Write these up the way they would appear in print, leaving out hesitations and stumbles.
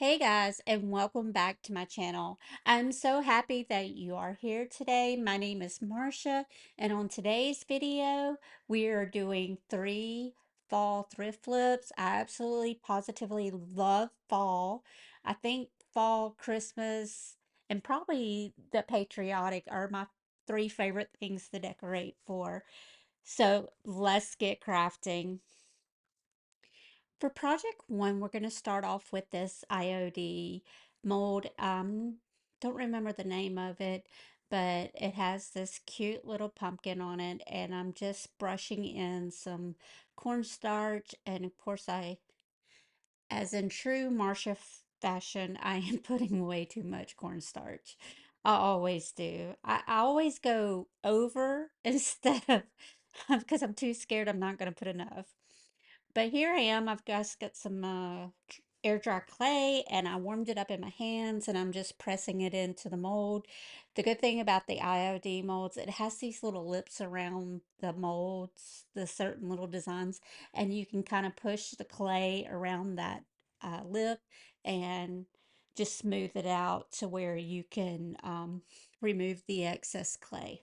Hey guys, and welcome back to my channel. I'm so happy that you are here today. My name is Marcia, and on today's video, we are doing 3 fall thrift flips. I absolutely positively love fall. I think fall, Christmas, and probably the patriotic are my 3 favorite things to decorate for. So let's get crafting. For project 1, we're going to start off with this IOD mold. Don't remember the name of it, but it has this cute little pumpkin on it, and I'm just brushing in some cornstarch, and of course as in true Marcia fashion, I am putting way too much cornstarch. I always do. I always go over instead of because I'm too scared I'm not going to put enough. But here I am. I've just got some air dry clay and I warmed it up in my hands and I'm just pressing it into the mold. The good thing about the IOD molds, it has these little lips around the molds, the certain little designs, and you can kind of push the clay around that lip and just smooth it out to where you can remove the excess clay.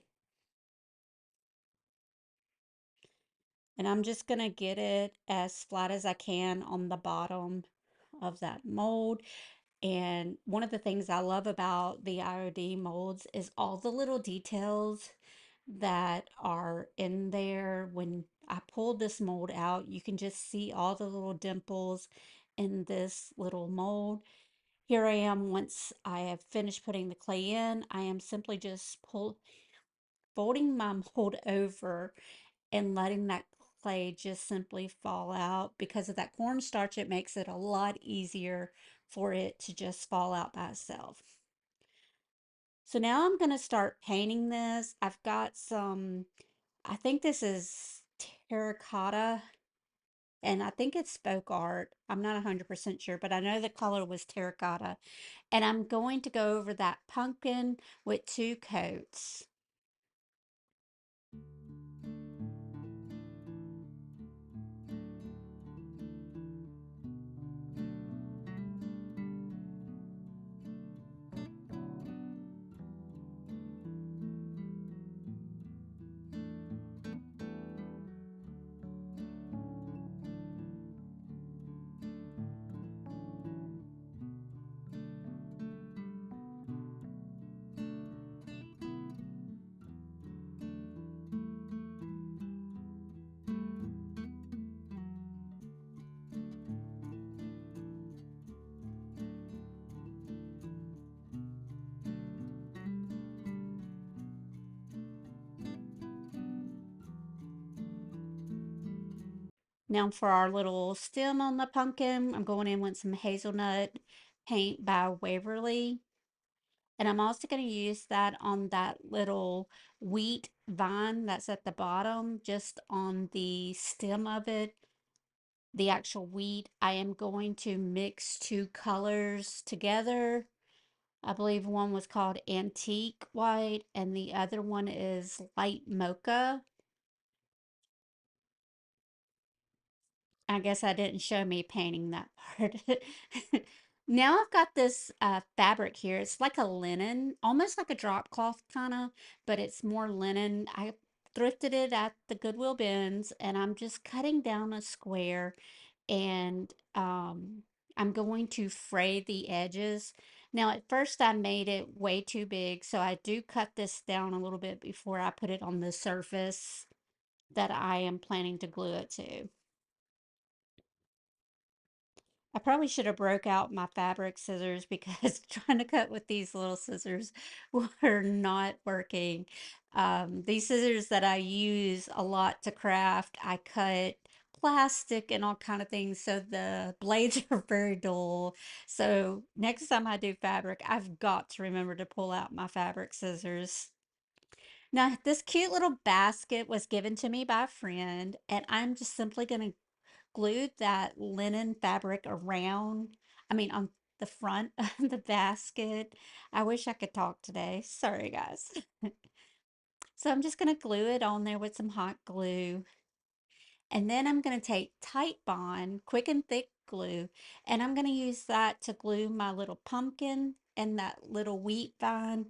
And I'm just going to get it as flat as I can on the bottom of that mold. And one of the things I love about the IOD molds is all the little details that are in there. When I pulled this mold out, you can just see all the little dimples in this little mold. Here I am once I have finished putting the clay in. I am simply just folding my mold over and letting that clay just simply fall out. Because of that cornstarch, it makes it a lot easier for it to just fall out by itself. So now I'm going to start painting this. I've got some, I think this is terracotta, and I think it's folk art. I'm not 100% sure, but I know the color was terracotta. And I'm going to go over that pumpkin with 2 coats. Now for our little stem on the pumpkin, I'm going in with some hazelnut paint by Waverly. And I'm also going to use that on that little wheat vine that's at the bottom, just on the stem of it, the actual wheat. I am going to mix 2 colors together. I believe one was called antique white and the other one is light mocha. I guess I didn't show me painting that part. Now I've got this fabric here. It's like a linen, almost like a drop cloth kind of, but it's more linen. I thrifted it at the Goodwill Bins and I'm just cutting down a square and I'm going to fray the edges. Now at first I made it way too big, so I do cut this down a little bit before I put it on the surface that I am planning to glue it to. I probably should have broke out my fabric scissors because trying to cut with these little scissors were not working. These scissors that I use a lot to craft, I cut plastic and all kind of things, so the blades are very dull. So next time I do fabric, I've got to remember to pull out my fabric scissors. Now, this cute little basket was given to me by a friend, and I'm just simply going to glued that linen fabric around, I mean, on the front of the basket. I wish I could talk today. Sorry, guys. So I'm just going to glue it on there with some hot glue. And then I'm going to take Tight Bond, quick and thick glue. And I'm going to use that to glue my little pumpkin and that little wheat vine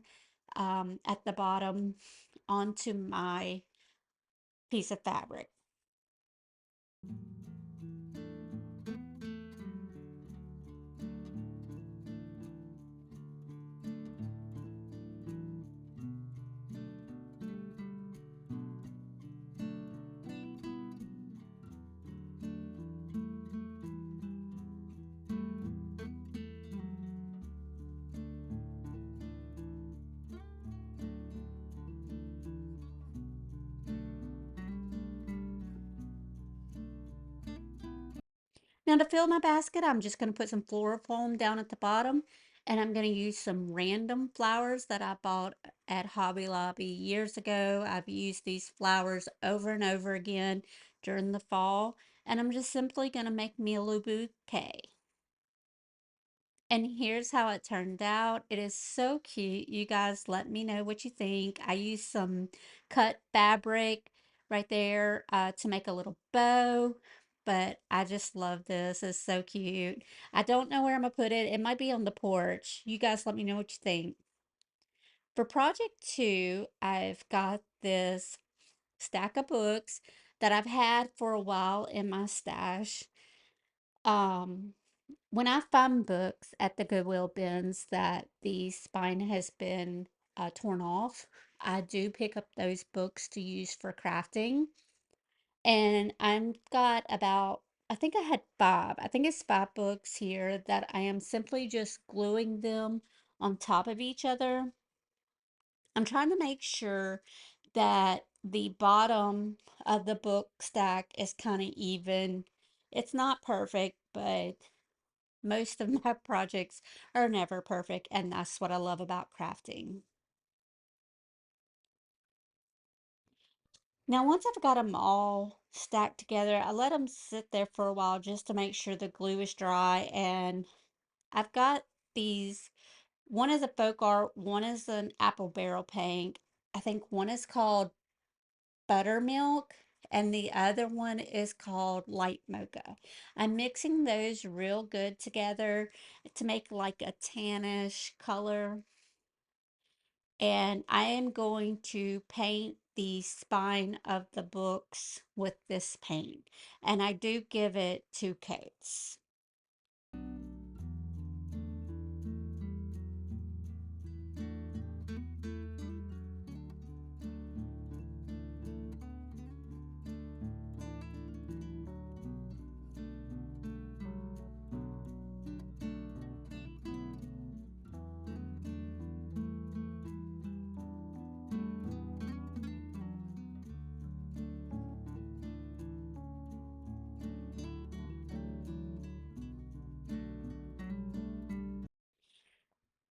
at the bottom onto my piece of fabric. Now to fill my basket, I'm just going to put some floral foam down at the bottom, and I'm going to use some random flowers that I bought at Hobby Lobby years ago. I've used these flowers over and over again during the fall, and I'm just simply going to make me a little bouquet. And here's how it turned out. It is so cute. You guys let me know what you think. I used some cut fabric right there to make a little bow, but I just love this. It's so cute. I don't know where I'm gonna put it. It might be on the porch. You guys let me know what you think. For project two, I've got this stack of books that I've had for a while in my stash. Um, when I find books at the Goodwill bins that the spine has been torn off, I do pick up those books to use for crafting. And I've got about, I think I had five, I think it's five books here that I am simply just gluing them on top of each other. I'm trying to make sure that the bottom of the book stack is kind of even. It's not perfect, but most of my projects are never perfect, and that's what I love about crafting. Now, once I've got them all stacked together, I let them sit there for a while just to make sure the glue is dry. And I've got these, one is a folk art, one is an apple barrel paint. I think one is called buttermilk, and the other one is called light mocha. I'm mixing those real good together to make like a tannish color. And I am going to paint the spine of the books with this paint. And I do give it two coats.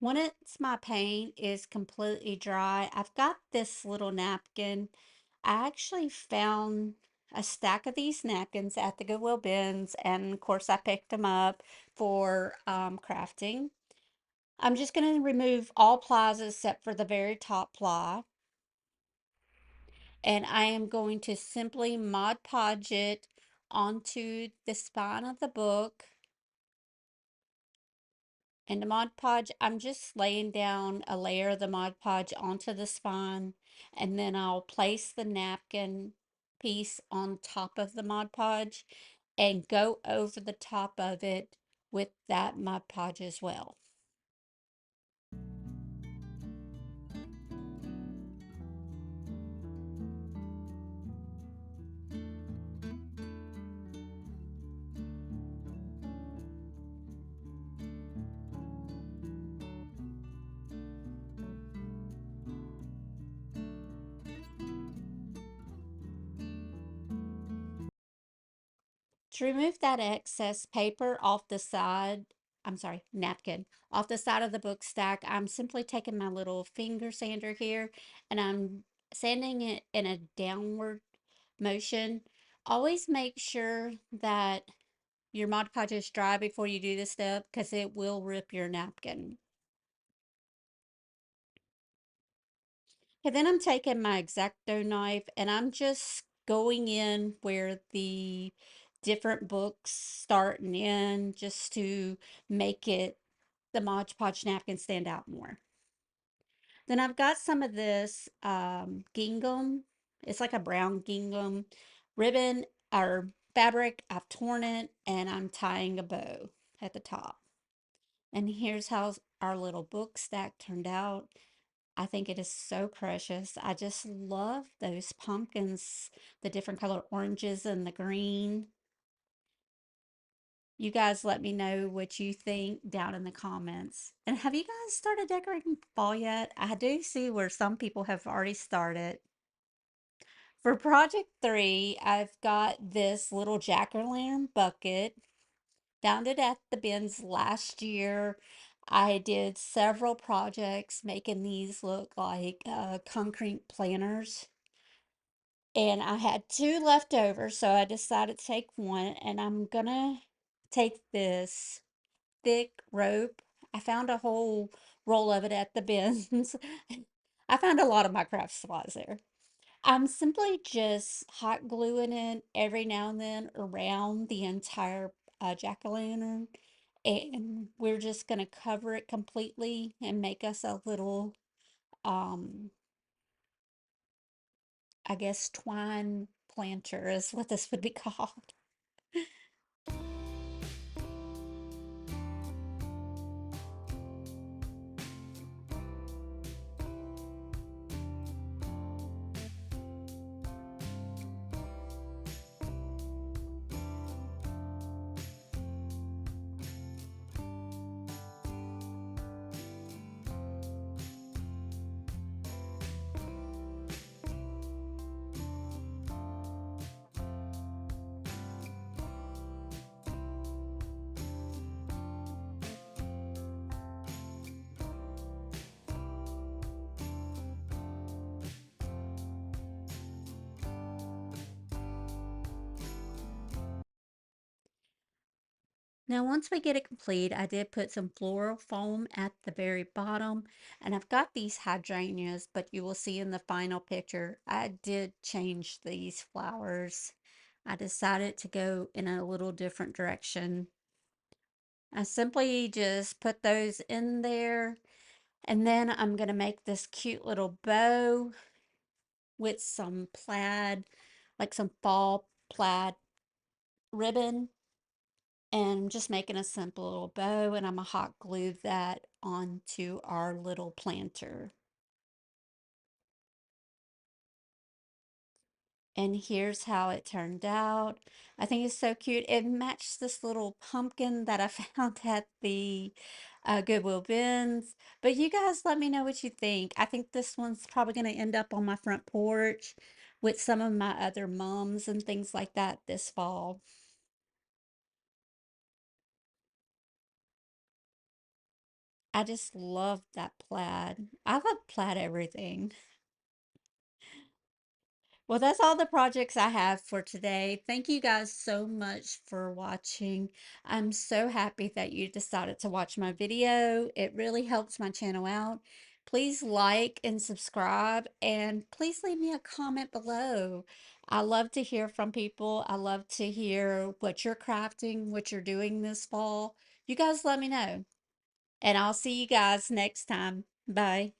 Once my paint is completely dry, I've got this little napkin. I actually found a stack of these napkins at the Goodwill bins, and of course I picked them up for crafting. I'm just going to remove all plies except for the very top ply. And I am going to simply Mod Podge it onto the spine of the book. And the Mod Podge, I'm just laying down a layer of the Mod Podge onto the spine, and then I'll place the napkin piece on top of the Mod Podge and go over the top of it with that Mod Podge as well. To remove that excess paper off the side, I'm sorry, napkin, off the side of the book stack, I'm simply taking my little finger sander here and I'm sanding it in a downward motion. Always make sure that your Mod Podge is dry before you do this step because it will rip your napkin. And then I'm taking my X-Acto knife and I'm just going in where the different books start and end just to make it the Mod Podge napkin stand out more. Then I've got some of this gingham. It's like a brown gingham ribbon or fabric. I've torn it and I'm tying a bow at the top. And here's how our little book stack turned out. I think it is so precious. I just love those pumpkins, the different color oranges and the green. You guys let me know what you think down in the comments. And have you guys started decorating fall yet? I do see where some people have already started. For project 3, I've got this little jack-o'-lantern bucket. Found it at the bins last year. I did several projects making these look like concrete planters. And I had 2 left over, so I decided to take one. And I'm gonna take this thick rope. I found a whole roll of it at the bins. I found a lot of my craft supplies there. I'm simply just hot gluing it every now and then around the entire jack-o'-lantern. And we're just going to cover it completely and make us a little, um, I guess, twine planter is what this would be called. Now, once we get it complete, I did put some floral foam at the very bottom, and I've got these hydrangeas, but you will see in the final picture, I did change these flowers. I decided to go in a little different direction. I simply just put those in there, and then I'm going to make this cute little bow with some plaid, like some fall plaid ribbon. And I'm just making a simple little bow, and I'm gonna hot glue that onto our little planter. And here's how it turned out. I think it's so cute. It matched this little pumpkin that I found at the Goodwill Bins. But you guys let me know what you think. I think this one's probably going to end up on my front porch with some of my other mums and things like that this fall. I just love that plaid. I love plaid everything. Well, that's all the projects I have for today. Thank you guys so much for watching. I'm so happy that you decided to watch my video. It really helps my channel out. Please like and subscribe, and please leave me a comment below. I love to hear from people. I love to hear what you're crafting, what you're doing this fall. You guys let me know. And I'll see you guys next time. Bye.